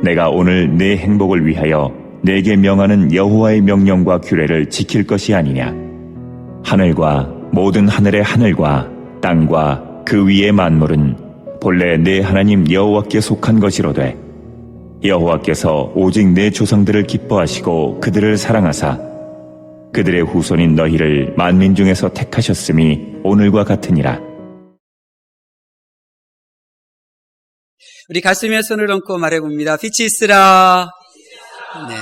내가 오늘 내 행복을 위하여 내게 명하는 여호와의 명령과 규례를 지킬 것이 아니냐. 하늘과 모든 하늘의 하늘과 땅과 그 위의 만물은 본래 내 하나님 여호와께 속한 것이로되 여호와께서 오직 내 조상들을 기뻐하시고 그들을 사랑하사 그들의 후손인 너희를 만민 중에서 택하셨음이 오늘과 같으니라. 우리 가슴에 손을 얹고 말해봅니다. 빛이 있으라. 네.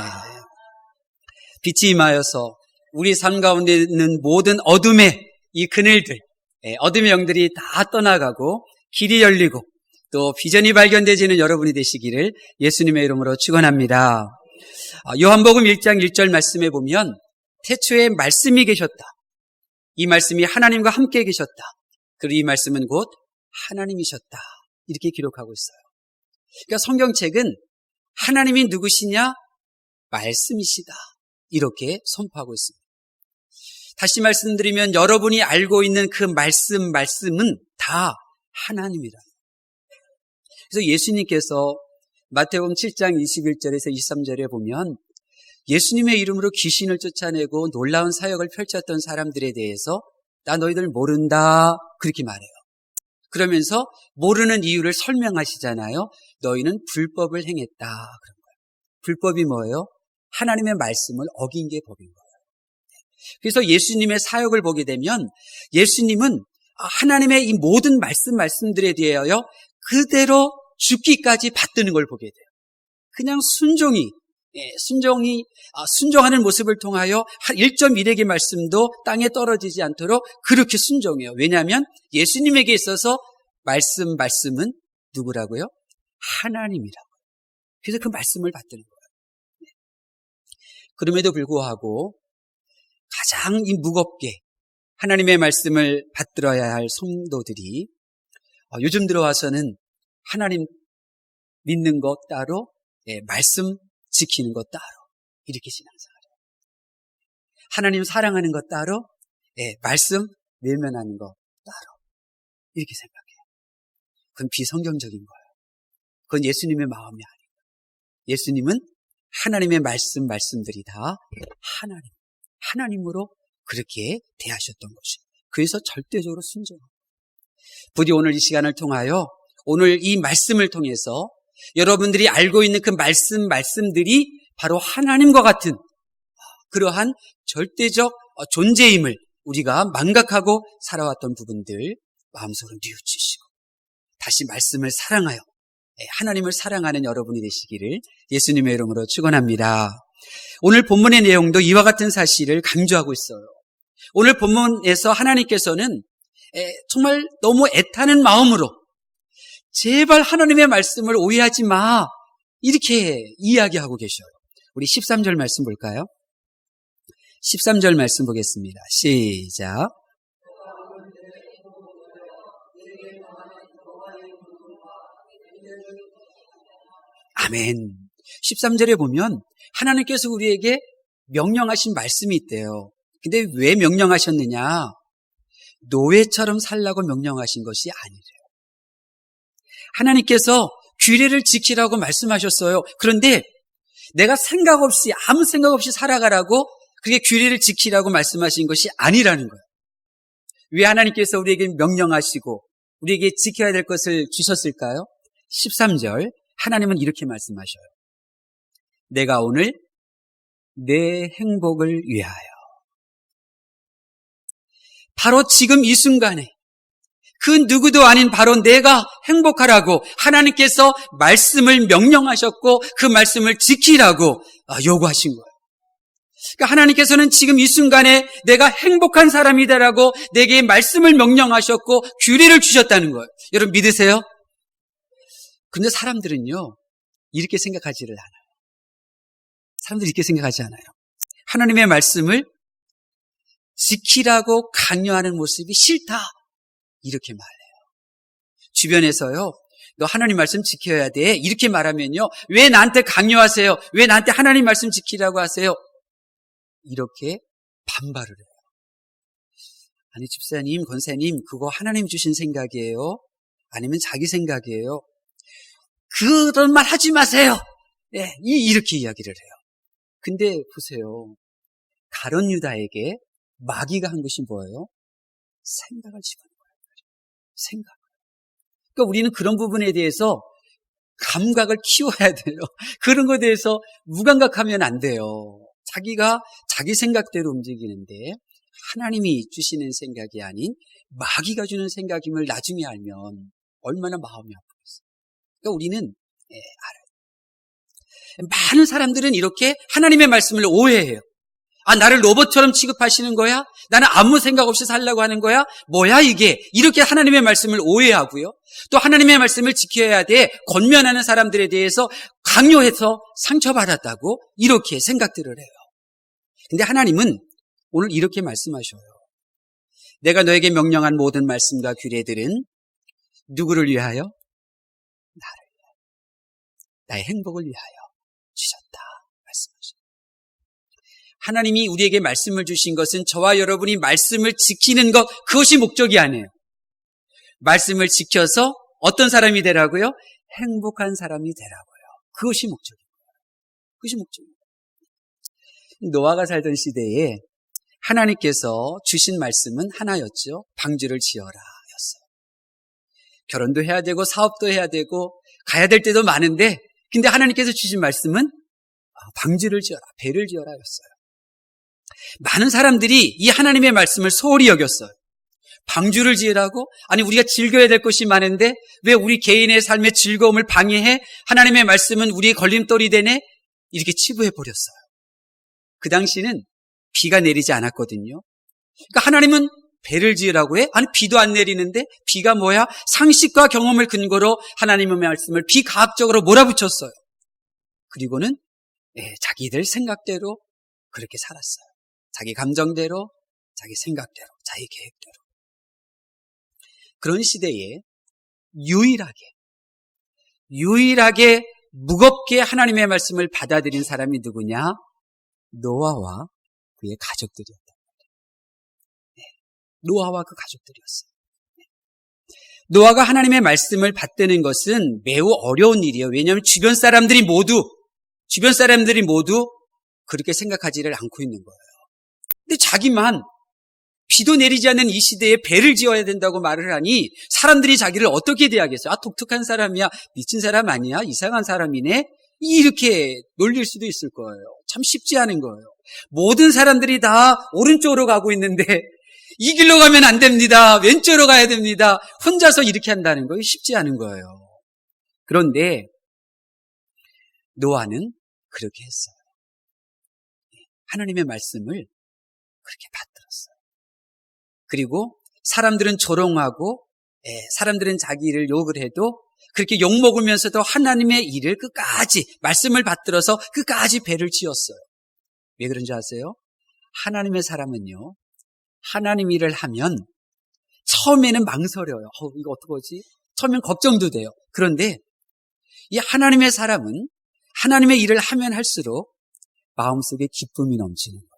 빛이 임하여서 우리 삶 가운데 있는 모든 어둠의 이 그늘들, 어둠의 영들이 다 떠나가고 길이 열리고 또 비전이 발견되지는 여러분이 되시기를 예수님의 이름으로 축원합니다. 요한복음 1장 1절 말씀에 보면 태초에 말씀이 계셨다. 이 말씀이 하나님과 함께 계셨다. 그리고 이 말씀은 곧 하나님이셨다. 이렇게 기록하고 있어요. 그러니까 성경책은 하나님이 누구시냐? 말씀이시다. 이렇게 선포하고 있습니다. 다시 말씀드리면 여러분이 알고 있는 그 말씀은 다 하나님이라. 그래서 예수님께서 마태복음 7장 21절에서 23절에 보면 예수님의 이름으로 귀신을 쫓아내고 놀라운 사역을 펼쳤던 사람들에 대해서 나 너희들 모른다 그렇게 말해요. 그러면서 모르는 이유를 설명하시잖아요. 너희는 불법을 행했다 그런 거예요. 불법이 뭐예요? 하나님의 말씀을 어긴 게 법인 거예요. 그래서 예수님의 사역을 보게 되면 예수님은 하나님의 이 모든 말씀들에 대하여 그대로 죽기까지 받드는 걸 보게 돼요. 그냥 순종하는 모습을 통하여 1.1핵의 말씀도 땅에 떨어지지 않도록 그렇게 순종해요. 왜냐하면 예수님에게 있어서 말씀은 누구라고요? 하나님이라고. 그래서 그 말씀을 받드는 거예요. 그럼에도 불구하고 가장 무겁게 하나님의 말씀을 받들어야 할 성도들이 요즘 들어와서는 하나님 믿는 것 따로, 말씀 지키는 것 따로 이렇게 신앙생활해요. 하나님 사랑하는 것 따로, 말씀 외면하는 것 따로 이렇게 생각해요. 그건 비성경적인 거예요. 그건 예수님의 마음이 아니에요. 예수님은 하나님의 말씀들이 다 하나님으로 그렇게 대하셨던 것이에요. 그래서 절대적으로 순종합니다. 부디 오늘 이 시간을 통하여 오늘 이 말씀을 통해서 여러분들이 알고 있는 그 말씀들이 바로 하나님과 같은 그러한 절대적 존재임을 우리가 망각하고 살아왔던 부분들 마음속으로 뉘우치시고 다시 말씀을 사랑하여 하나님을 사랑하는 여러분이 되시기를 예수님의 이름으로 축원합니다. 오늘 본문의 내용도 이와 같은 사실을 강조하고 있어요. 오늘 본문에서 하나님께서는 정말 너무 애타는 마음으로 제발 하나님의 말씀을 오해하지 마 이렇게 이야기하고 계셔요. 우리 13절 말씀 볼까요? 13절 말씀 보겠습니다. 시작. 아멘. 13절에 보면 하나님께서 우리에게 명령하신 말씀이 있대요. 근데 왜 명령하셨느냐? 노예처럼 살라고 명령하신 것이 아니래요. 하나님께서 규례를 지키라고 말씀하셨어요. 그런데 내가 아무 생각 없이 살아가라고 그게 규례를 지키라고 말씀하신 것이 아니라는 거예요. 왜 하나님께서 우리에게 명령하시고 우리에게 지켜야 될 것을 주셨을까요? 13절 하나님은 이렇게 말씀하셔요. 내가 오늘 내 행복을 위하여 바로 지금 이 순간에 그 누구도 아닌 바로 내가 행복하라고 하나님께서 말씀을 명령하셨고 그 말씀을 지키라고 요구하신 거예요. 그러니까 하나님께서는 지금 이 순간에 내가 행복한 사람이다라고 내게 말씀을 명령하셨고 규례를 주셨다는 거예요. 여러분 믿으세요? 근데 사람들은요 이렇게 생각하지를 않아요. 사람들이 이렇게 생각하지 않아요. 하나님의 말씀을 지키라고 강요하는 모습이 싫다 이렇게 말해요. 주변에서요 너 하나님 말씀 지켜야 돼 이렇게 말하면요 왜 나한테 강요하세요? 왜 나한테 하나님 말씀 지키라고 하세요? 이렇게 반발을 해요. 아니 집사님, 권사님 그거 하나님 주신 생각이에요? 아니면 자기 생각이에요? 그런 말 하지 마세요. 이렇게 이야기를 해요. 근데 보세요. 가룟 유다에게 마귀가 한 것이 뭐예요? 생각을 집어넣는 거예요. 생각. 그러니까 우리는 그런 부분에 대해서 감각을 키워야 돼요. 그런 것에 대해서 무감각하면 안 돼요. 자기가 자기 생각대로 움직이는데 하나님이 주시는 생각이 아닌 마귀가 주는 생각임을 나중에 알면 얼마나 마음이 아프겠어요. 그러니까 우리는 알아요. 많은 사람들은 이렇게 하나님의 말씀을 오해해요. 나를 로봇처럼 취급하시는 거야? 나는 아무 생각 없이 살려고 하는 거야? 뭐야 이게? 이렇게 하나님의 말씀을 오해하고요. 또 하나님의 말씀을 지켜야 돼 권면하는 사람들에 대해서 강요해서 상처받았다고 이렇게 생각들을 해요. 근데 하나님은 오늘 이렇게 말씀하셔요. 내가 너에게 명령한 모든 말씀과 규례들은 누구를 위하여? 나를 위하여. 나의 행복을 위하여 주셨다 말씀하셔요. 하나님이 우리에게 말씀을 주신 것은 저와 여러분이 말씀을 지키는 것, 그것이 목적이 아니에요. 말씀을 지켜서 어떤 사람이 되라고요? 행복한 사람이 되라고요. 그것이 목적이에요. 그것이 목적이에요. 노아가 살던 시대에 하나님께서 주신 말씀은 하나였죠. 방주를 지어라 였어요. 결혼도 해야 되고 사업도 해야 되고 가야 될 때도 많은데 근데 하나님께서 주신 말씀은 방주를 지어라, 배를 지어라 였어요. 많은 사람들이 이 하나님의 말씀을 소홀히 여겼어요. 방주를 지으라고? 아니 우리가 즐겨야 될 것이 많은데 왜 우리 개인의 삶의 즐거움을 방해해? 하나님의 말씀은 우리의 걸림돌이 되네? 이렇게 치부해버렸어요. 그 당시는 비가 내리지 않았거든요. 그러니까 하나님은 배를 지으라고 해? 아니 비도 안 내리는데 비가 뭐야? 상식과 경험을 근거로 하나님의 말씀을 비과학적으로 몰아붙였어요. 그리고는 자기들 생각대로 그렇게 살았어요. 자기 감정대로, 자기 생각대로, 자기 계획대로. 그런 시대에 유일하게 무겁게 하나님의 말씀을 받아들인 사람이 누구냐? 노아와 그의 가족들이었단 말이에요. 노아와 그 가족들이었어요. 노아가 하나님의 말씀을 받드는 것은 매우 어려운 일이에요. 왜냐하면 주변 사람들이 모두 그렇게 생각하지를 않고 있는 거예요. 근데 자기만 비도 내리지 않는 이 시대에 배를 지어야 된다고 말을 하니 사람들이 자기를 어떻게 대하겠어요? 독특한 사람이야, 미친 사람 아니야, 이상한 사람이네, 이렇게 놀릴 수도 있을 거예요. 참 쉽지 않은 거예요. 모든 사람들이 다 오른쪽으로 가고 있는데 이 길로 가면 안 됩니다, 왼쪽으로 가야 됩니다, 혼자서 이렇게 한다는 거 쉽지 않은 거예요. 그런데 노아는 그렇게 했어요. 하나님의 말씀을 그렇게 받들었어요. 그리고 사람들은 조롱하고 사람들은 자기 일을 욕을 해도 그렇게 욕먹으면서도 하나님의 일을 끝까지 말씀을 받들어서 끝까지 배를 지었어요. 왜 그런지 아세요? 하나님의 사람은요, 하나님 일을 하면 처음에는 망설여요. 이거 어떡하지? 처음엔 걱정도 돼요. 그런데 이 하나님의 사람은 하나님의 일을 하면 할수록 마음속에 기쁨이 넘치는 거예요.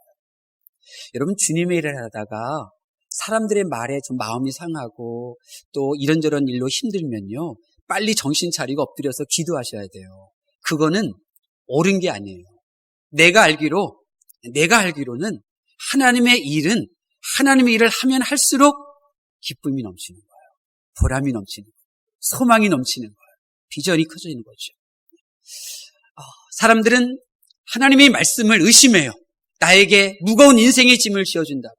여러분 주님의 일을 하다가 사람들의 말에 좀 마음이 상하고 또 이런저런 일로 힘들면요, 빨리 정신 차리고 엎드려서 기도하셔야 돼요. 그거는 옳은 게 아니에요. 내가 알기로는 하나님의 일은 하나님의 일을 하면 할수록 기쁨이 넘치는 거예요. 보람이 넘치는 거예요. 소망이 넘치는 거예요. 비전이 커지는 거죠. 사람들은 하나님의 말씀을 의심해요. 나에게 무거운 인생의 짐을 지어준다고.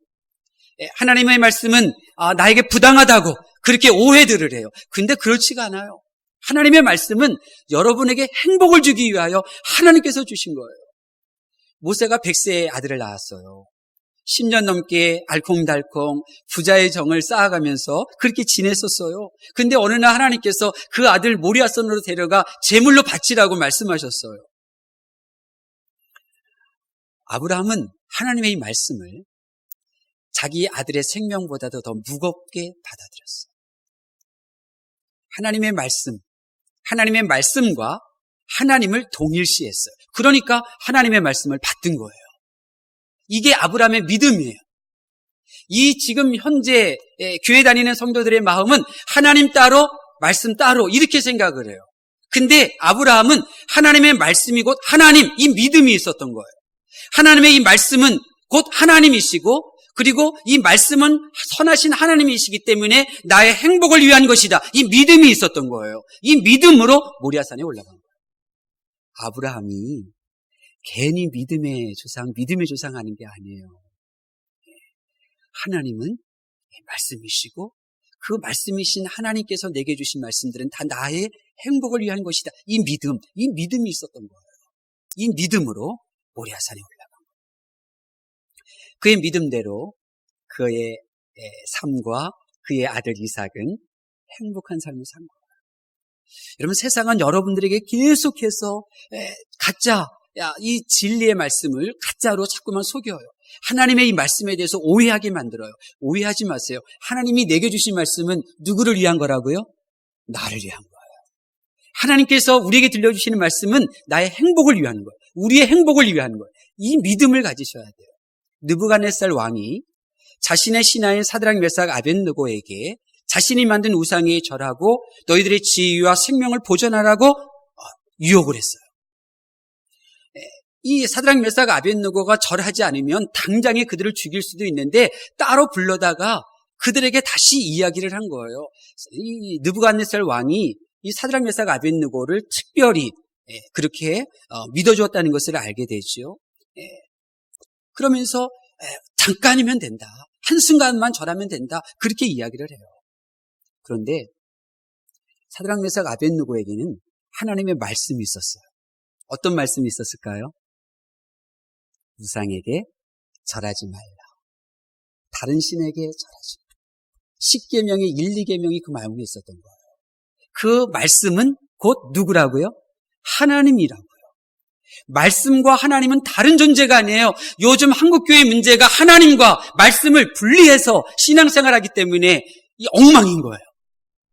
하나님의 말씀은 나에게 부당하다고 그렇게 오해들을 해요. 근데 그렇지가 않아요. 하나님의 말씀은 여러분에게 행복을 주기 위하여 하나님께서 주신 거예요. 모세가 100세의 아들을 낳았어요. 10년 넘게 알콩달콩 부자의 정을 쌓아가면서 그렇게 지냈었어요. 근데 어느 날 하나님께서 그 아들 모리아산으로 데려가 제물로 바치라고 말씀하셨어요. 아브라함은 하나님의 이 말씀을 자기 아들의 생명보다도 더 무겁게 받아들였어요. 하나님의 말씀과 하나님을 동일시했어요. 그러니까 하나님의 말씀을 받든 거예요. 이게 아브라함의 믿음이에요. 이 지금 현재 교회 다니는 성도들의 마음은 하나님 따로 말씀 따로 이렇게 생각을 해요. 근데 아브라함은 하나님의 말씀이 곧 하나님, 이 믿음이 있었던 거예요. 하나님의 이 말씀은 곧 하나님이시고, 그리고 이 말씀은 선하신 하나님이시기 때문에 나의 행복을 위한 것이다. 이 믿음이 있었던 거예요. 이 믿음으로 모리아산에 올라간 거예요. 아브라함이 괜히 믿음의 조상 하는 게 아니에요. 하나님은 말씀이시고 그 말씀이신 하나님께서 내게 주신 말씀들은 다 나의 행복을 위한 것이다. 이 믿음이 있었던 거예요. 이 믿음으로 모리아산에 올라간 거예요. 그의 믿음대로 그의 삶과 그의 아들 이삭은 행복한 삶을 산 거예요. 여러분, 세상은 여러분들에게 계속해서 가짜, 이 진리의 말씀을 가짜로 자꾸만 속여요. 하나님의 이 말씀에 대해서 오해하게 만들어요. 오해하지 마세요. 하나님이 내게 주신 말씀은 누구를 위한 거라고요? 나를 위한 거예요. 하나님께서 우리에게 들려주시는 말씀은 나의 행복을 위한 거예요. 우리의 행복을 위한 거예요. 이 믿음을 가지셔야 돼요. 느부갓네살 왕이 자신의 신하인 사드락 메삭 아벳느고에게 자신이 만든 우상에 절하고 너희들의 지위와 생명을 보존하라고 유혹을 했어요. 이 사드락 메삭 아벳느고가 절하지 않으면 당장에 그들을 죽일 수도 있는데 따로 불러다가 그들에게 다시 이야기를 한 거예요. 이 느부갓네살 왕이 이 사드락 메삭 아벳느고를 특별히 그렇게 믿어주었다는 것을 알게 되죠. 그러면서 잠깐이면 된다. 한순간만 절하면 된다. 그렇게 이야기를 해요. 그런데 사드락 메삭 아벳느고에게는 하나님의 말씀이 있었어요. 어떤 말씀이 있었을까요? 우상에게 절하지 말라. 다른 신에게 절하지 말라. 10계명의 1, 2계명이 그 마음에 있었던 거예요. 그 말씀은 곧 누구라고요? 하나님이라고요. 말씀과 하나님은 다른 존재가 아니에요. 요즘 한국교회 문제가 하나님과 말씀을 분리해서 신앙생활하기 때문에 이 엉망인 거예요.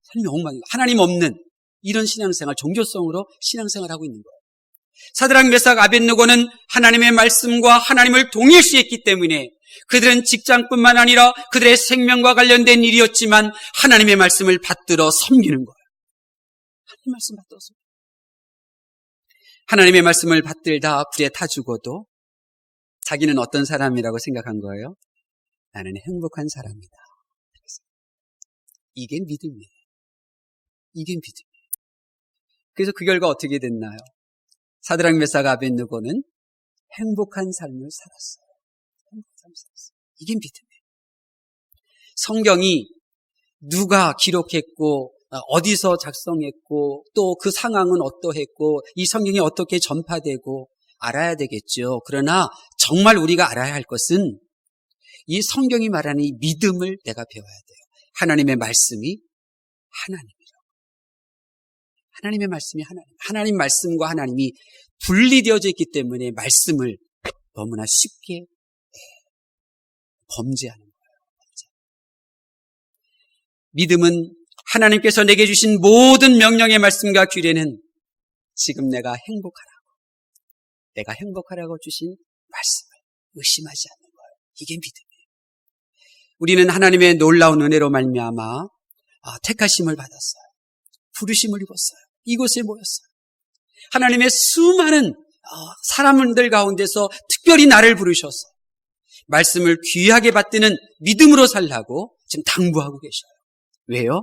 삶이 엉망이에요. 하나님 없는 이런 신앙생활, 종교성으로 신앙생활하고 있는 거예요. 사드락 메삭 아벳느고는 하나님의 말씀과 하나님을 동일시했기 때문에 그들은 직장뿐만 아니라 그들의 생명과 관련된 일이었지만 하나님의 말씀을 받들어 섬기는 거예요. 하나님의 말씀 받들어 섬기는 거예요. 하나님의 말씀을 받들다 불에 타 죽어도 자기는 어떤 사람이라고 생각한 거예요? 나는 행복한 사람이다. 이게 믿음이에요. 이게 믿음이에요. 그래서 그 결과 어떻게 됐나요? 사드락 메삭 아벳느고는 행복한 삶을 살았어요. 행복한 삶을 살았어요. 이게 믿음이에요. 성경이 누가 기록했고 어디서 작성했고 또 그 상황은 어떠했고 이 성경이 어떻게 전파되고 알아야 되겠죠. 그러나 정말 우리가 알아야 할 것은 이 성경이 말하는 이 믿음을 내가 배워야 돼요. 하나님의 말씀이 하나님이라고. 하나님의 말씀이 하나님 말씀과 하나님이 분리되어져 있기 때문에 말씀을 너무나 쉽게 범죄하는 거예요. 믿음은 하나님께서 내게 주신 모든 명령의 말씀과 규례는 지금 내가 행복하라고 주신 말씀을 의심하지 않는 거예요. 이게 믿음이에요. 우리는 하나님의 놀라운 은혜로 말미암아 택하심을 받았어요. 부르심을 입었어요. 이곳에 모였어요. 하나님의 수많은 사람들 가운데서 특별히 나를 부르셔서 말씀을 귀하게 받드는 믿음으로 살라고 지금 당부하고 계셔요. 왜요?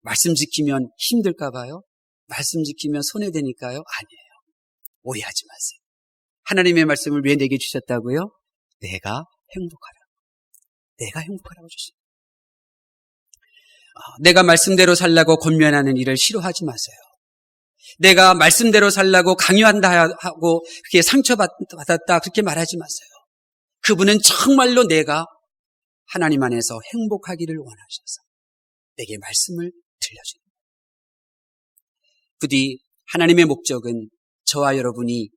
말씀 지키면 힘들까 봐요? 말씀 지키면 손해되니까요? 아니에요. 오해하지 마세요. 하나님의 말씀을 왜 내게 주셨다고요? 내가 행복하라고 주신. 내가 말씀대로 살라고 권면하는 일을 싫어하지 마세요. 내가 말씀대로 살라고 강요한다 하고 그게 상처받았다 그렇게 말하지 마세요. 그분은 정말로 내가 하나님 안에서 행복하기를 원하셔서 내게 말씀을 들려주는 거예요. 부디 하나님의 목적은 저와 여러분이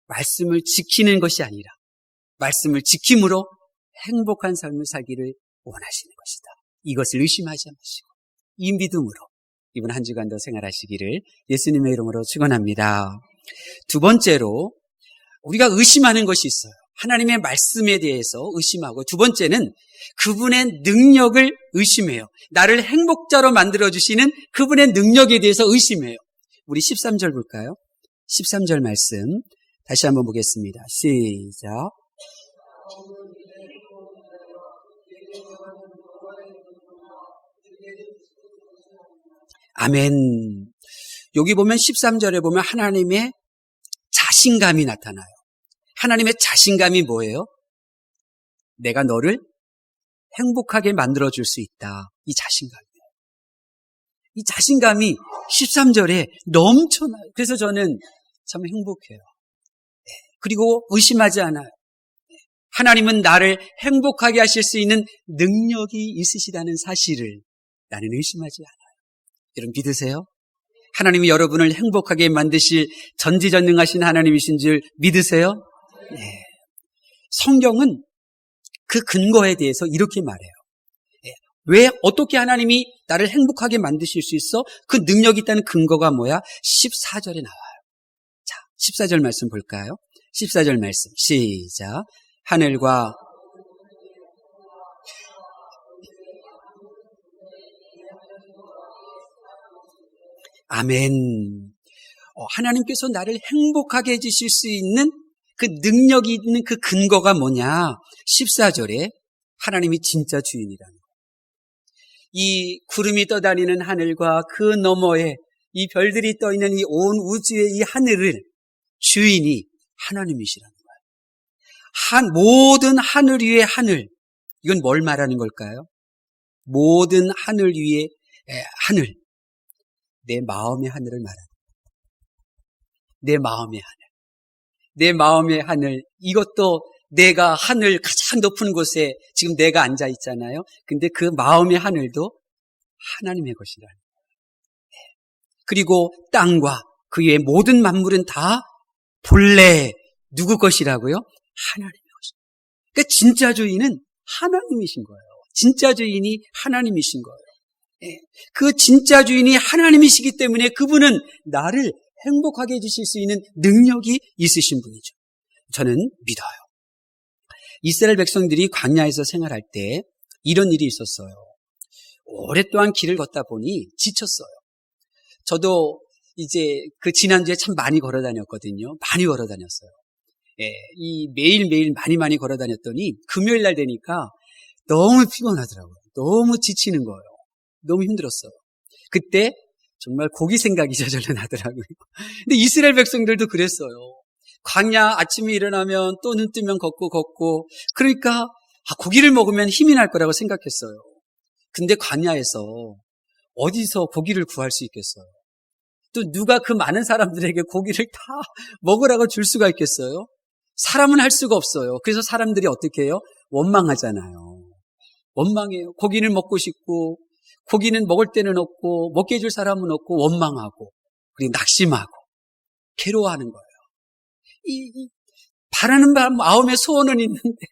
말씀을 지키는 것이 아니라 말씀을 지킴으로 행복한 삶을 살기를 원하시는 것이다. 이것을 의심하지 마시고 이 믿음으로 이번 한 주간도 생활하시기를 예수님의 이름으로 축원합니다. 두 번째로 우리가 의심하는 것이 있어요. 하나님의 말씀에 대해서 의심하고 두 번째는 그분의 능력을 의심해요. 나를 행복자로 만들어주시는 그분의 능력에 대해서 의심해요. 우리 13절 볼까요? 13절 말씀 다시 한번 보겠습니다. 시작. 아멘. 여기 보면 13절에 보면 하나님의 자신감이 나타나요. 하나님의 자신감이 뭐예요? 내가 너를 행복하게 만들어줄 수 있다. 이 자신감이에요. 이 자신감이 13절에 넘쳐나요. 그래서 저는 참 행복해요. 그리고 의심하지 않아요. 하나님은 나를 행복하게 하실 수 있는 능력이 있으시다는 사실을 나는 의심하지 않아요. 여러분 믿으세요? 하나님이 여러분을 행복하게 만드실 전지전능하신 하나님이신 줄 믿으세요? 네. 성경은 그 근거에 대해서 이렇게 말해요. 왜 어떻게 하나님이 나를 행복하게 만드실 수 있어? 그 능력이 있다는 근거가 뭐야? 14절에 나와요. 자, 14절 말씀 볼까요? 14절 말씀 시작. 하늘과 아멘. 하나님께서 나를 행복하게 해주실 수 있는 그 능력이 있는 그 근거가 뭐냐? 14절에 하나님이 진짜 주인이라는 거예요. 이 구름이 떠다니는 하늘과 그 너머에 이 별들이 떠있는 이 온 우주의 이 하늘을 주인이 하나님이시라는 거예요. 모든 하늘 위의 하늘. 이건 뭘 말하는 걸까요? 모든 하늘 위의 하늘. 내 마음의 하늘을 말하는 거예요. 내 마음의 하늘. 내 마음의 하늘. 이것도 내가 하늘 가장 높은 곳에 지금 내가 앉아 있잖아요. 근데 그 마음의 하늘도 하나님의 것이라는 거예요. 그리고 땅과 그 위에 모든 만물은 다 본래 누구 것이라고요? 하나님의 것이에요. 그러니까 진짜 주인은 하나님이신 거예요. 진짜 주인이 하나님이신 거예요. 그 진짜 주인이 하나님이시기 때문에 그분은 나를 행복하게 해주실 수 있는 능력이 있으신 분이죠. 저는 믿어요. 이스라엘 백성들이 광야에서 생활할 때 이런 일이 있었어요. 오랫동안 길을 걷다 보니 지쳤어요. 저도 이제 그 지난주에 참 많이 걸어 다녔거든요. 많이 걸어 다녔어요. 이 매일매일 많이 걸어 다녔더니 금요일 날 되니까 너무 피곤하더라고요. 너무 지치는 거예요. 너무 힘들었어요. 그때 정말 고기 생각이 저절로 나더라고요. 근데 이스라엘 백성들도 그랬어요. 광야 아침에 일어나면 또 눈 뜨면 걷고 그러니까 고기를 먹으면 힘이 날 거라고 생각했어요. 근데 광야에서 어디서 고기를 구할 수 있겠어요? 또 누가 그 많은 사람들에게 고기를 다 먹으라고 줄 수가 있겠어요? 사람은 할 수가 없어요. 그래서 사람들이 어떻게 해요? 원망하잖아요. 원망해요. 고기는 먹고 싶고 고기는 먹을 때는 없고 먹게 해줄 사람은 없고 원망하고 그리고 낙심하고 괴로워하는 거예요. 이 바라는 마음의 소원은 있는데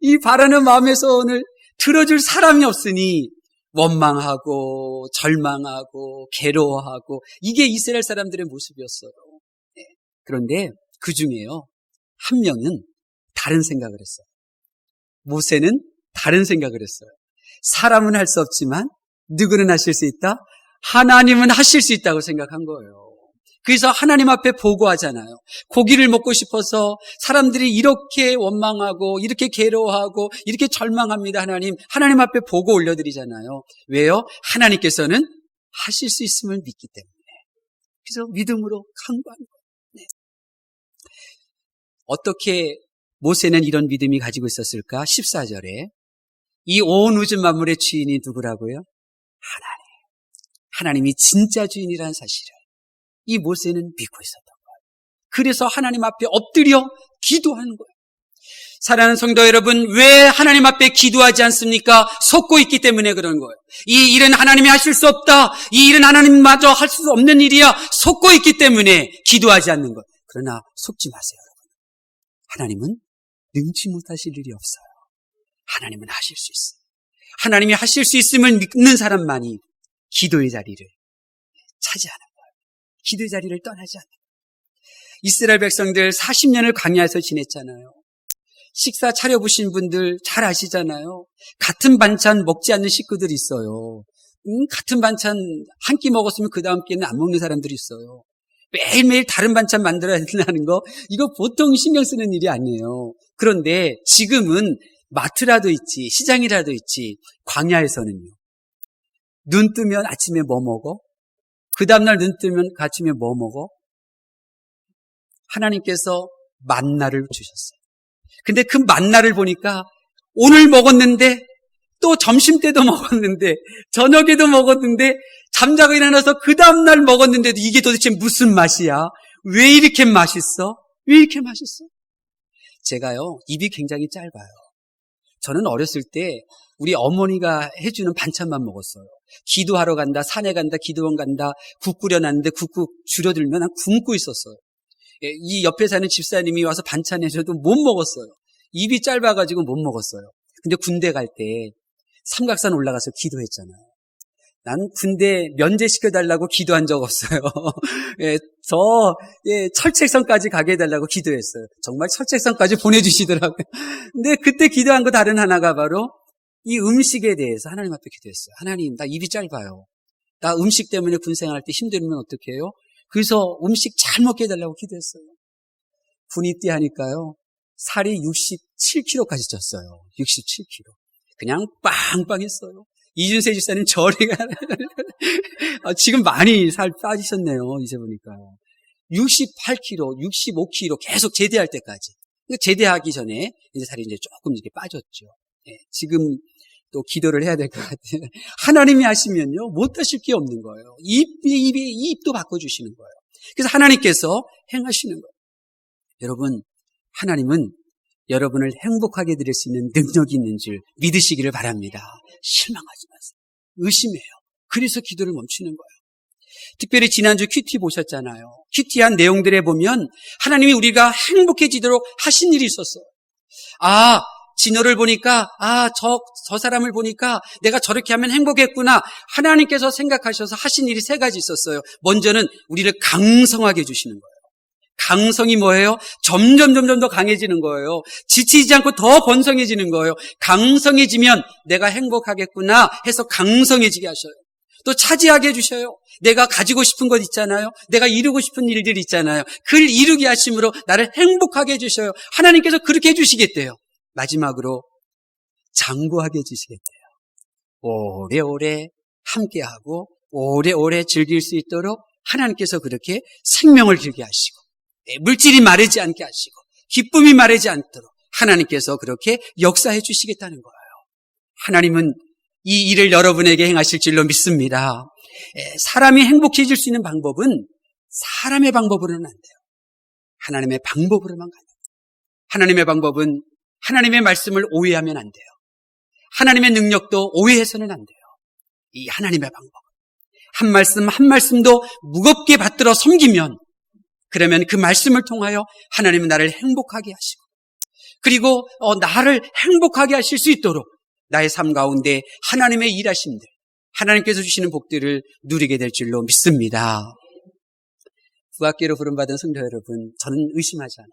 이 바라는 마음의 소원을 들어줄 사람이 없으니 원망하고 절망하고 괴로워하고 이게 이스라엘 사람들의 모습이었어요. 그런데 그 중에요 한 명은 다른 생각을 했어요. 모세는 다른 생각을 했어요. 사람은 할 수 없지만 누구는 하실 수 있다? 하나님은 하실 수 있다고 생각한 거예요. 그래서 하나님 앞에 보고하잖아요. 고기를 먹고 싶어서 사람들이 이렇게 원망하고 이렇게 괴로워하고 이렇게 절망합니다. 하나님 앞에 보고 올려드리잖아요. 왜요? 하나님께서는 하실 수 있음을 믿기 때문에. 그래서 믿음으로 간구하는 거예요. 네. 어떻게 모세는 이런 믿음이 가지고 있었을까? 14절에 이 온 우주 만물의 주인이 누구라고요? 하나님이 진짜 주인이라는 사실을 이 모세는 믿고 있었던 거예요. 그래서 하나님 앞에 엎드려 기도하는 거예요. 사랑하는 성도 여러분, 왜 하나님 앞에 기도하지 않습니까? 속고 있기 때문에 그런 거예요. 이 일은 하나님이 하실 수 없다. 이 일은 하나님마저 할 수 없는 일이야. 속고 있기 때문에 기도하지 않는 것. 그러나 속지 마세요, 여러분. 하나님은 능치 못하실 일이 없어요. 하나님은 하실 수 있어요. 하나님이 하실 수 있음을 믿는 사람만이 기도의 자리를 차지하는 거예요. 기도의 자리를 떠나지 않는 거예요. 이스라엘 백성들 40년을 광야에서 지냈잖아요. 식사 차려보신 분들 잘 아시잖아요. 같은 반찬 먹지 않는 식구들이 있어요. 같은 반찬 한 끼 먹었으면 그 다음 끼는 안 먹는 사람들이 있어요. 매일매일 다른 반찬 만들어야 된다는 거, 이거 보통 신경 쓰는 일이 아니에요. 그런데 지금은 마트라도 있지, 시장이라도 있지, 광야에서는요. 눈 뜨면 아침에 뭐 먹어? 그 다음날 눈 뜨면 아침에 뭐 먹어? 하나님께서 만나를 주셨어요. 근데 그 만나를 보니까 오늘 먹었는데 또 점심때도 먹었는데 저녁에도 먹었는데 잠자고 일어나서 그 다음날 먹었는데도 이게 도대체 무슨 맛이야? 왜 이렇게 맛있어? 왜 이렇게 맛있어? 제가요, 입이 굉장히 짧아요. 저는 어렸을 때 우리 어머니가 해주는 반찬만 먹었어요. 기도하러 간다, 산에 간다, 기도원 간다, 국 끓여놨는데 국국 줄여들면 난 굶고 있었어요. 이 옆에 사는 집사님이 와서 반찬 해줘도 못 먹었어요. 입이 짧아가지고 못 먹었어요. 근데 군대 갈 때 삼각산 올라가서 기도했잖아요. 난 군대 면제시켜달라고 기도한 적 없어요. 철책선까지 가게 해달라고 기도했어요. 정말 철책선까지 보내주시더라고요. 근데 그때 기도한 거 다른 하나가 바로 이 음식에 대해서 하나님 앞에 기도했어요. 하나님, 나 입이 짧아요. 나 음식 때문에 군 생활할 때 힘들면 어떻게 해요? 그래서 음식 잘 먹게 해달라고 기도했어요. 군입대 하니까요, 살이 67kg까지 쪘어요. 67kg. 그냥 빵빵했어요. 이준세 집사님 저리가 지금 많이 살 빠지셨네요. 이제 보니까요. 68kg, 65kg 계속 제대할 때까지. 제대하기 전에 이제 살이 이제 조금 이렇게 빠졌죠. 지금 또 기도를 해야 될 것 같아요. 하나님이 하시면요, 못하실 게 없는 거예요. 입도 바꿔주시는 거예요. 그래서 하나님께서 행하시는 거예요. 여러분, 하나님은 여러분을 행복하게 드릴 수 있는 능력이 있는 줄 믿으시기를 바랍니다. 실망하지 마세요. 의심해요. 그래서 기도를 멈추는 거예요. 특별히 지난주 큐티 보셨잖아요. 큐티한 내용들에 보면 하나님이 우리가 행복해지도록 하신 일이 있었어요. 진호를 보니까 저 사람을 보니까 내가 저렇게 하면 행복했구나. 하나님께서 생각하셔서 하신 일이 3가지 있었어요. 먼저는 우리를 강성하게 해주시는 거예요. 강성이 뭐예요? 점점 더 강해지는 거예요. 지치지 않고 더 번성해지는 거예요. 강성해지면 내가 행복하겠구나 해서 강성해지게 하셔요. 또 차지하게 해주셔요. 내가 가지고 싶은 것 있잖아요. 내가 이루고 싶은 일들이 있잖아요. 그를 이루게 하심으로 나를 행복하게 해주셔요. 하나님께서 그렇게 해주시겠대요. 마지막으로 장구하게 해주시겠대요. 오래오래 함께하고 오래오래 즐길 수 있도록 하나님께서 그렇게 생명을 길게 하시고 물질이 마르지 않게 하시고 기쁨이 마르지 않도록 하나님께서 그렇게 역사해 주시겠다는 거예요. 하나님은 이 일을 여러분에게 행하실 줄로 믿습니다. 사람이 행복해질 수 있는 방법은 사람의 방법으로는 안 돼요. 하나님의 방법으로만 가요. 하나님의 방법은 하나님의 말씀을 오해하면 안 돼요. 하나님의 능력도 오해해서는 안 돼요. 이 하나님의 방법. 한 말씀 한 말씀도 무겁게 받들어 섬기면 그러면 그 말씀을 통하여 하나님은 나를 행복하게 하시고 그리고 나를 행복하게 하실 수 있도록 나의 삶 가운데 하나님의 일하심들, 하나님께서 주시는 복들을 누리게 될 줄로 믿습니다. 부학교로 부름받은 성도 여러분, 저는 의심하지 않아요.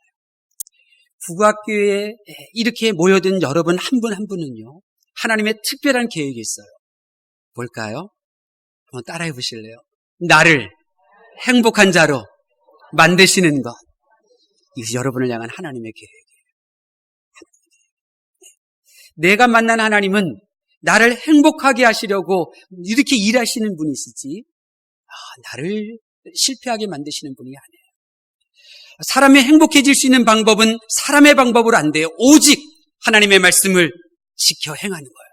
부학교에 이렇게 모여든 여러분 한 분 한 분은요, 하나님의 특별한 계획이 있어요. 뭘까요? 한번 따라해 보실래요? 나를 행복한 자로 만드시는 것. 이것이 여러분을 향한 하나님의 계획이에요. 내가 만난 하나님은 나를 행복하게 하시려고 이렇게 일하시는 분이시지 나를 실패하게 만드시는 분이 아니에요. 사람이 행복해질 수 있는 방법은 사람의 방법으로 안 돼요. 오직 하나님의 말씀을 지켜 행하는 거예요.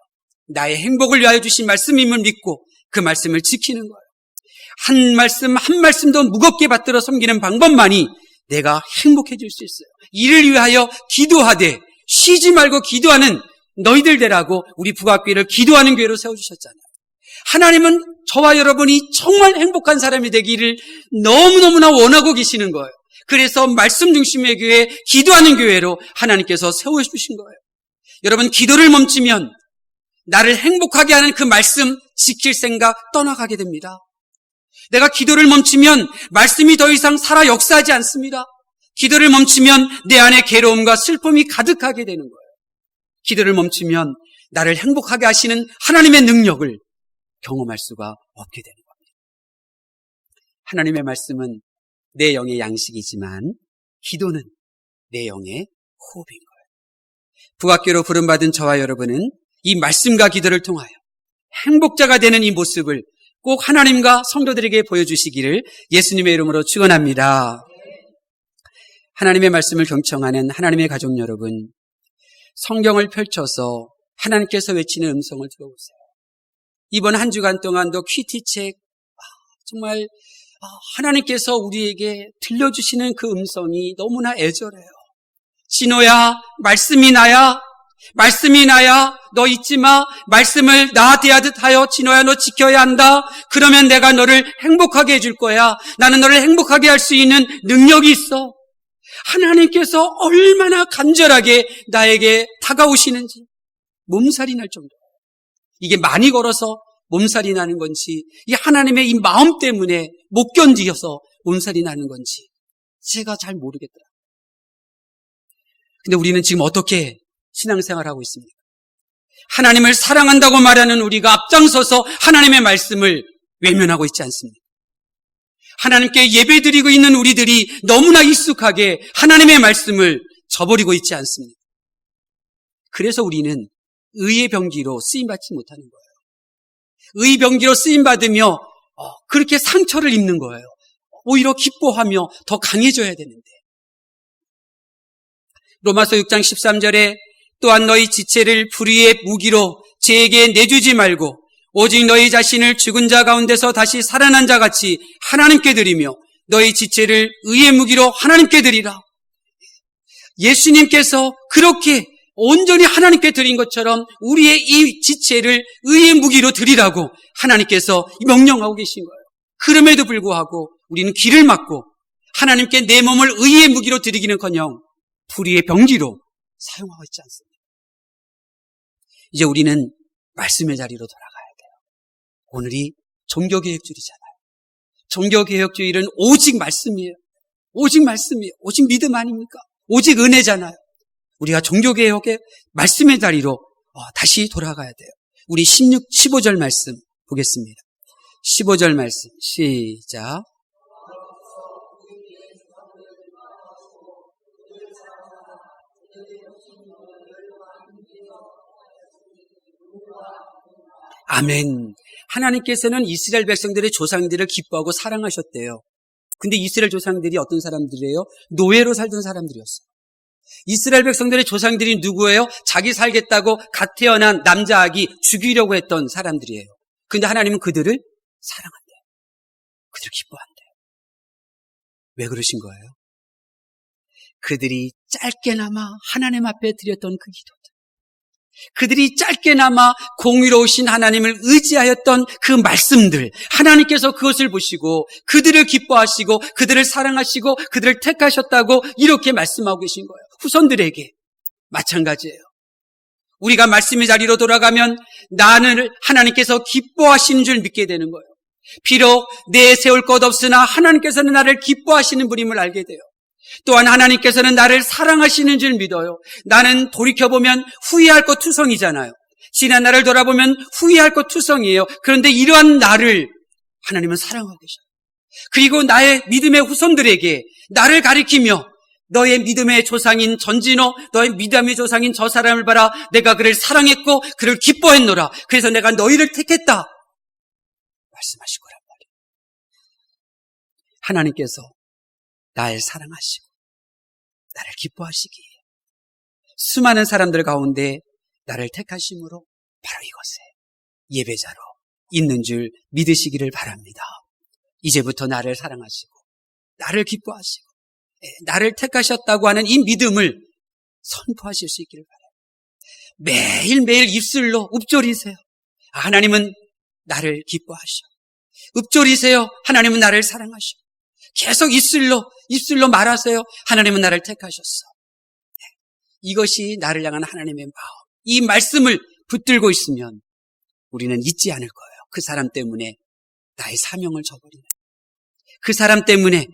나의 행복을 위하여 주신 말씀임을 믿고 그 말씀을 지키는 거예요. 한 말씀 한 말씀도 무겁게 받들어 섬기는 방법만이 내가 행복해질 수 있어요. 이를 위하여 기도하되 쉬지 말고 기도하는 너희들 되라고 우리 부각교회를 기도하는 교회로 세워주셨잖아요. 하나님은 저와 여러분이 정말 행복한 사람이 되기를 너무너무나 원하고 계시는 거예요. 그래서 말씀 중심의 교회, 기도하는 교회로 하나님께서 세워주신 거예요. 여러분, 기도를 멈추면 나를 행복하게 하는 그 말씀 지킬 생각 떠나가게 됩니다. 내가 기도를 멈추면 말씀이 더 이상 살아 역사하지 않습니다. 기도를 멈추면 내 안에 괴로움과 슬픔이 가득하게 되는 거예요. 기도를 멈추면 나를 행복하게 하시는 하나님의 능력을 경험할 수가 없게 되는 겁니다. 하나님의 말씀은 내 영의 양식이지만 기도는 내 영의 호흡인 거예요. 부학교로 부름받은 저와 여러분은 이 말씀과 기도를 통하여 행복자가 되는 이 모습을 꼭 하나님과 성도들에게 보여주시기를 예수님의 이름으로 축원합니다. 하나님의 말씀을 경청하는 하나님의 가족 여러분, 성경을 펼쳐서 하나님께서 외치는 음성을 들어보세요. 이번 한 주간 동안도 큐티책, 정말 하나님께서 우리에게 들려주시는 그 음성이 너무나 애절해요. 진호야, 말씀이 나야, 말씀이 나야, 너 잊지 마. 말씀을 나 대하듯 하여 진호야, 너 지켜야 한다. 그러면 내가 너를 행복하게 해줄 거야. 나는 너를 행복하게 할 수 있는 능력이 있어. 하나님께서 얼마나 간절하게 나에게 다가오시는지 몸살이 날 정도예요. 이게 많이 걸어서 몸살이 나는 건지, 이 하나님의 이 마음 때문에 못 견디어서 몸살이 나는 건지 제가 잘 모르겠더라고요. 근데 우리는 지금 어떻게 신앙생활하고 있습니까? 하나님을 사랑한다고 말하는 우리가 앞장서서 하나님의 말씀을 외면하고 있지 않습니까? 하나님께 예배드리고 있는 우리들이 너무나 익숙하게 하나님의 말씀을 저버리고 있지 않습니까? 그래서 우리는 의의 병기로 쓰임받지 못하는 거예요. 의의 병기로 쓰임받으며 그렇게 상처를 입는 거예요. 오히려 기뻐하며 더 강해져야 되는데. 로마서 6장 13절에 또한 너희 지체를 불의의 무기로 죄에게 내주지 말고 오직 너희 자신을 죽은 자 가운데서 다시 살아난 자 같이 하나님께 드리며 너희 지체를 의의 무기로 하나님께 드리라. 예수님께서 그렇게 온전히 하나님께 드린 것처럼 우리의 이 지체를 의의 무기로 드리라고 하나님께서 명령하고 계신 거예요. 그럼에도 불구하고 우리는 귀를 막고 하나님께 내 몸을 의의 무기로 드리기는커녕 불의의 병기로 사용하고 있지 않습니다. 이제 우리는 말씀의 자리로 돌아가야 돼요. 오늘이 종교개혁주의잖아요. 종교개혁주의는 오직 말씀이에요. 오직 말씀이에요. 오직 믿음 아닙니까? 오직 은혜잖아요. 우리가 종교개혁의 말씀의 자리로 다시 돌아가야 돼요. 우리 15절 말씀 보겠습니다. 15절 말씀 시작. 아멘. 하나님께서는 이스라엘 백성들의 조상들을 기뻐하고 사랑하셨대요. 근데 이스라엘 조상들이 어떤 사람들이에요? 노예로 살던 사람들이었어요. 이스라엘 백성들의 조상들이 누구예요? 자기 살겠다고 갓 태어난 남자 아기 죽이려고 했던 사람들이에요. 근데 하나님은 그들을 사랑한대요. 그들을 기뻐한대요. 왜 그러신 거예요? 그들이 짧게나마 하나님 앞에 드렸던 그 기도들, 그들이 짧게나마 공의로우신 하나님을 의지하였던 그 말씀들, 하나님께서 그것을 보시고 그들을 기뻐하시고 그들을 사랑하시고 그들을 택하셨다고 이렇게 말씀하고 계신 거예요. 후손들에게 마찬가지예요. 우리가 말씀의 자리로 돌아가면 나는 하나님께서 기뻐하시는 줄 믿게 되는 거예요. 비록 내 세울 것 없으나 하나님께서는 나를 기뻐하시는 분임을 알게 돼요. 또한 하나님께서는 나를 사랑하시는 줄 믿어요. 나는 돌이켜보면 후회할 것 투성이잖아요. 지난 날을 돌아보면 후회할 것 투성이에요. 그런데 이러한 나를 하나님은 사랑하고 계셔요. 그리고 나의 믿음의 후손들에게 나를 가리키며 너의 믿음의 조상인 전진호, 너의 믿음의 조상인 저 사람을 봐라. 내가 그를 사랑했고 그를 기뻐했노라. 그래서 내가 너희를 택했다. 말씀하실 거란 말이에요. 하나님께서 나를 사랑하시고 나를 기뻐하시기에 수많은 사람들 가운데 나를 택하심으로 바로 이것에 예배자로 있는 줄 믿으시기를 바랍니다. 이제부터 나를 사랑하시고 나를 기뻐하시고 나를 택하셨다고 하는 이 믿음을 선포하실 수 있기를 바랍니다. 매일매일 입술로 읊조리세요. 하나님은 나를 기뻐하셔. 읊조리세요. 하나님은 나를 사랑하셔. 계속 입술로 말하세요. 하나님은 나를 택하셨어. 이것이 나를 향한 하나님의 마음. 이 말씀을 붙들고 있으면 우리는 잊지 않을 거예요. 그 사람 때문에 나의 사명을 저버리는, 그 사람 때문에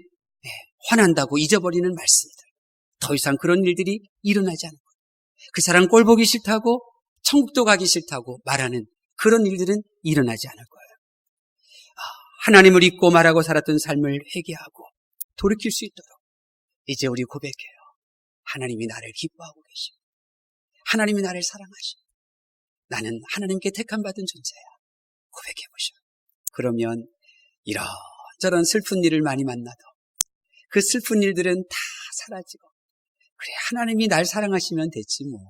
화난다고 잊어버리는 말씀들. 더 이상 그런 일들이 일어나지 않을 거예요. 그 사람 꼴 보기 싫다고 천국도 가기 싫다고 말하는 그런 일들은 일어나지 않을 거예요. 하나님을 잊고 말하고 살았던 삶을 회개하고 돌이킬 수 있도록 이제 우리 고백해요. 하나님이 나를 기뻐하고 계십니다. 하나님이 나를 사랑하십니다. 나는 하나님께 택함받은 존재야. 고백해보셔. 그러면 이런저런 슬픈 일을 많이 만나도 그 슬픈 일들은 다 사라지고, 그래, 하나님이 날 사랑하시면 됐지 뭐.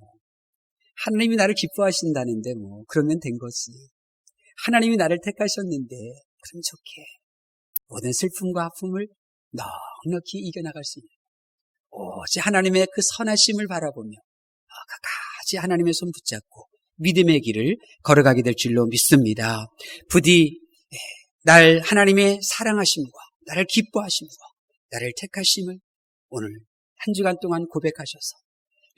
하나님이 나를 기뻐하신다는데 뭐 그러면 된 거지. 하나님이 나를 택하셨는데 그럼 좋게 모든 슬픔과 아픔을 넉넉히 이겨나갈 수 있는 오직 하나님의 그 선하심을 바라보며 끝까지 하나님의 손 붙잡고 믿음의 길을 걸어가게 될 줄로 믿습니다. 부디 날 하나님의 사랑하심과 나를 기뻐하심과 나를 택하심을 오늘 한 주간 동안 고백하셔서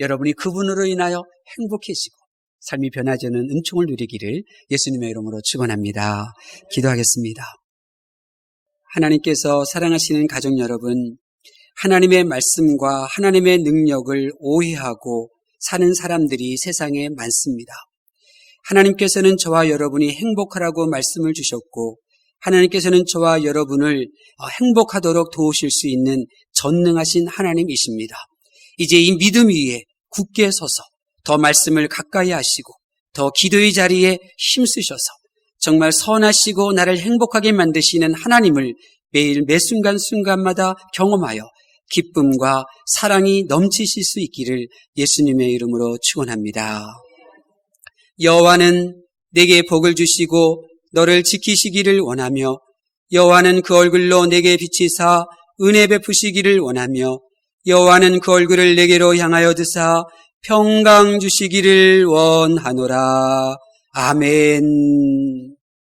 여러분이 그분으로 인하여 행복해지고 삶이 변화되는 은총을 누리기를 예수님의 이름으로 축원합니다. 기도하겠습니다. 하나님께서 사랑하시는 가족 여러분, 하나님의 말씀과 하나님의 능력을 오해하고 사는 사람들이 세상에 많습니다. 하나님께서는 저와 여러분이 행복하라고 말씀을 주셨고, 하나님께서는 저와 여러분을 행복하도록 도우실 수 있는 전능하신 하나님이십니다. 이제 이 믿음 위에 굳게 서서 더 말씀을 가까이 하시고 더 기도의 자리에 힘쓰셔서 정말 선하시고 나를 행복하게 만드시는 하나님을 매일 매 순간순간마다 경험하여 기쁨과 사랑이 넘치실 수 있기를 예수님의 이름으로 축원합니다. 여호와는 내게 복을 주시고 너를 지키시기를 원하며 여호와는 그 얼굴로 내게 비치사 은혜 베푸시기를 원하며 여호와는 그 얼굴을 내게로 향하여 드사 평강 주시기를 원하노라. 아멘.